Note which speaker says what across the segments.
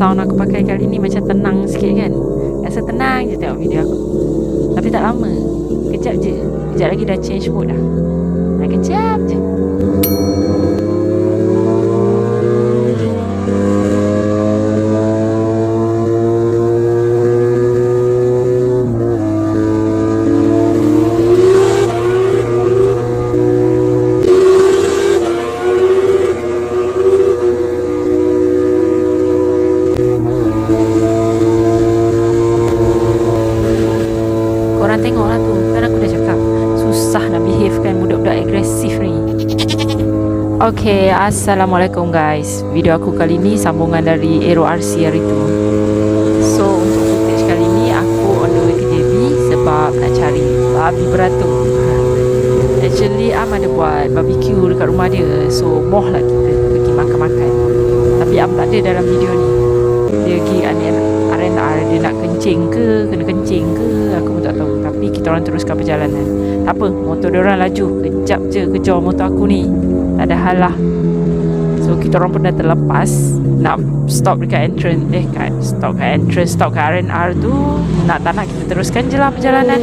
Speaker 1: sound aku pakai kali ni macam tenang sikit kan. Rasa tenang je tengok video aku. Tapi tak lama. Kejap je. Kejap lagi dah change mode dah. Kejap je. Korang tengok lah tu. Kan aku dah cakap susah nak behave kan budak-budak agresif ni. Okay, Assalamualaikum guys. Video aku kali ni sambungan dari Aero RC hari tu. So untuk footage kali ni aku on the way ke JB sebab nak cari babi beratung. Actually Am ada buat barbecue dekat rumah dia. So moh lah kita pergi makan-makan. Tapi Am tak ada dalam video ni. Dia pergi R&R. Dia nak kencing ke, kena kencing ke, aku pun tak tahu. Tapi kita orang teruskan perjalanan. Tak apa, motor dia orang laju. Kejap je kejar motor aku ni. Tak ada hal lah. So kita orang pun dah terlepas. Nak stop dekat entrance. Stop kat R&R tu. Nak tak nak kita teruskan je lah perjalanan.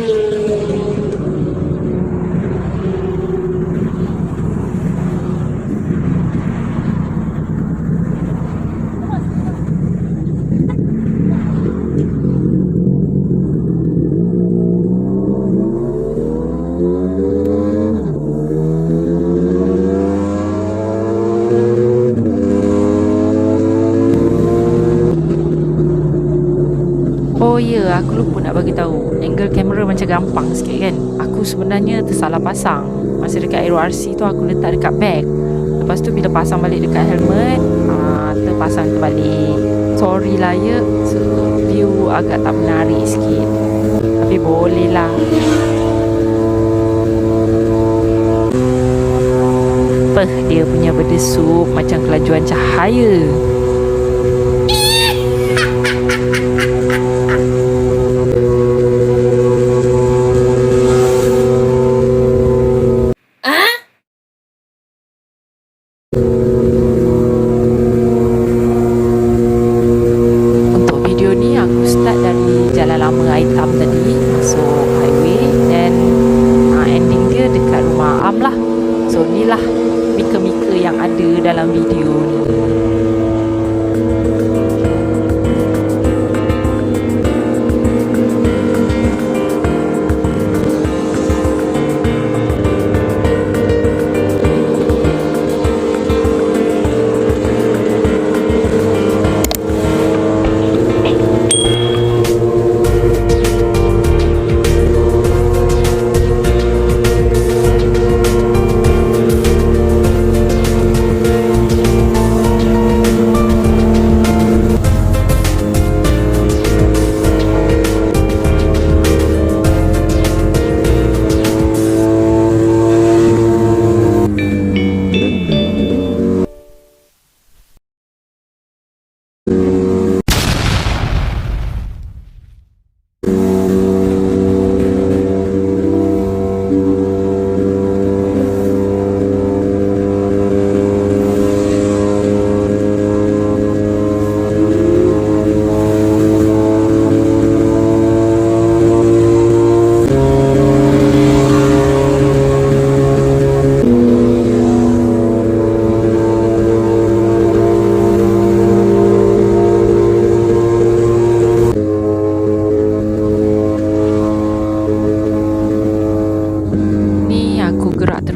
Speaker 1: Oh ya, aku lupa nak bagi tahu. Angle kamera macam gampang sikit kan. Aku sebenarnya tersalah pasang. Masa dekat Aero RC tu aku letak dekat bag. Lepas tu bila pasang balik dekat helmet, terpasang terbalik. Sorry lah ya, so, view agak tak menarik sikit. Tapi boleh lah. Dia punya berdesup macam kelajuan cahaya. Untuk video ni aku start dari Jalan Lama Aitam tadi, masuk highway, dan ending dia dekat rumah Am lah. So ni lah mika-mika yang ada dalam video ni.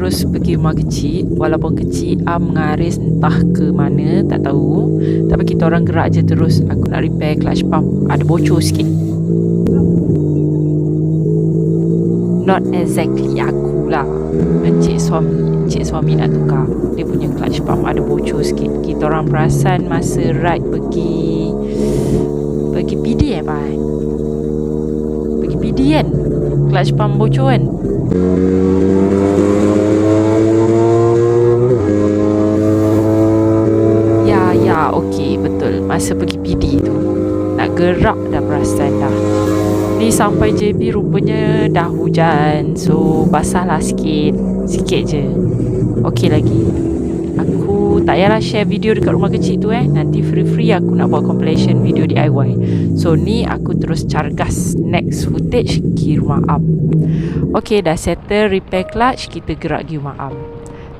Speaker 1: Terus pergi rumah kecil. Walaupun kecil Am mengaris entah ke mana, tak tahu. Tapi kita orang gerak je terus. Aku nak repair clutch pump, ada bocor sikit. Not exactly aku lah, Encik suami nak tukar. Dia punya clutch pump ada bocor sikit. Kita orang perasan masa ride pergi PD Pak? Pergi PD kan, clutch pump bocor kan. Okey, betul. Masa pergi PD tu nak gerak dah perasan dah. Ni sampai JB rupanya dah hujan. So basah lah sikit je. Okey lagi. Aku tak payahlah share video dekat rumah kecil tu nanti free aku nak buat compilation video DIY. So ni aku terus cargas next footage pergi rumah Am. Okay, dah settle repair clutch, kita gerak pergi rumah Am.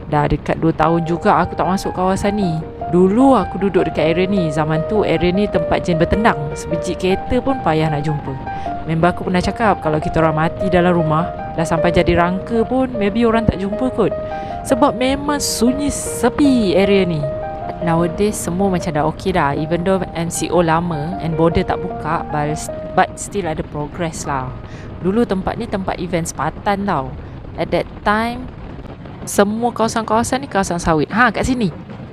Speaker 1: Dah dekat 2 tahun juga aku tak masuk kawasan ni. Dulu aku duduk dekat area ni. Zaman tu area ni tempat jin bertendang. Sebiji kereta pun payah nak jumpa. Member aku pernah cakap kalau kita orang mati dalam rumah, dah sampai jadi rangka pun maybe orang tak jumpa kot. Sebab memang sunyi sepi area ni. Nowadays semua macam dah okay dah. Even though MCO lama and border tak buka, but still ada progress lah. Dulu tempat ni tempat event sepatan tau. At that time semua kawasan-kawasan ni kawasan sawit. Kat sini.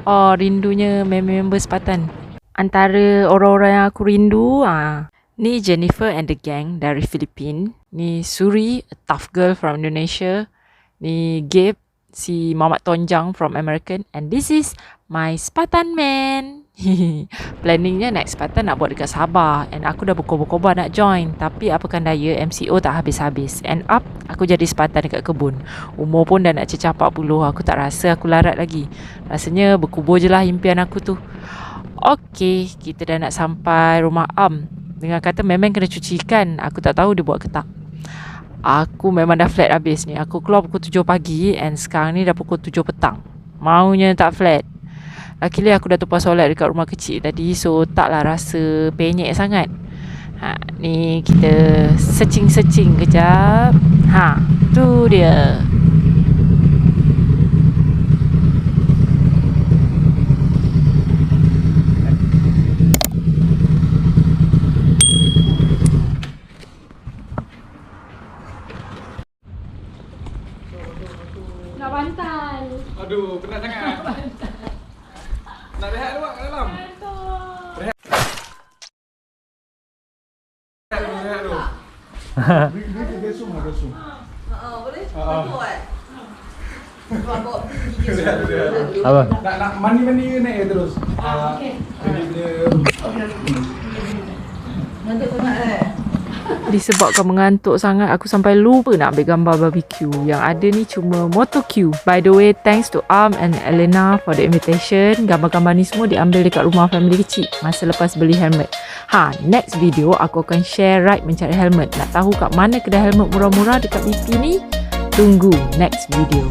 Speaker 1: Oh, rindunya member sepatan. Antara orang-orang yang aku rindu, ni Jennifer and the gang dari Filipina. Ni Suri, a tough girl from Indonesia. Ni Gabe, si Mamat Tonjang from American. And this is my Sepatan man. Planningnya next Sepatan nak buat dekat Sabah. And aku dah berkobar-kobar nak join. Tapi apakan daya, MCO tak habis-habis. End up, aku jadi Sepatan dekat kebun. Umur pun dah nak cecah 40. Aku tak rasa aku larat lagi. Rasanya berkubur je lah impian aku tu. Okay, kita dah nak sampai rumah Am. Dengan kata memang kena cuci ikan. Aku tak tahu dia buat ke tak. Aku memang dah flat habis ni. Aku keluar pukul 7 pagi and sekarang ni dah pukul 7 petang. Maunya tak flat. Luckily aku dah tumpah solat dekat rumah kecil tadi, so taklah rasa penyek sangat. Ni kita searching kejap. Tu dia.
Speaker 2: Nak bantal.
Speaker 3: Aduh, penat sangat. Nak rehat dulu kat dalam. Rehat dulu. Dia semua.
Speaker 2: Boleh? Boleh. Bawa pergi
Speaker 4: Apa?
Speaker 3: Nak mandi naik terus.
Speaker 2: Okey. Nanti tengok
Speaker 1: Disebabkan mengantuk sangat, aku sampai lupa nak ambil gambar barbecue. Yang ada ni cuma MotoQ. By the way, thanks to Am and Elena for the invitation. Gambar-gambar ni semua diambil dekat rumah family kecil masa lepas beli helmet. Next video aku akan share ride mencari helmet. Nak tahu kat mana kedai helmet murah-murah dekat BP ni? Tunggu next video.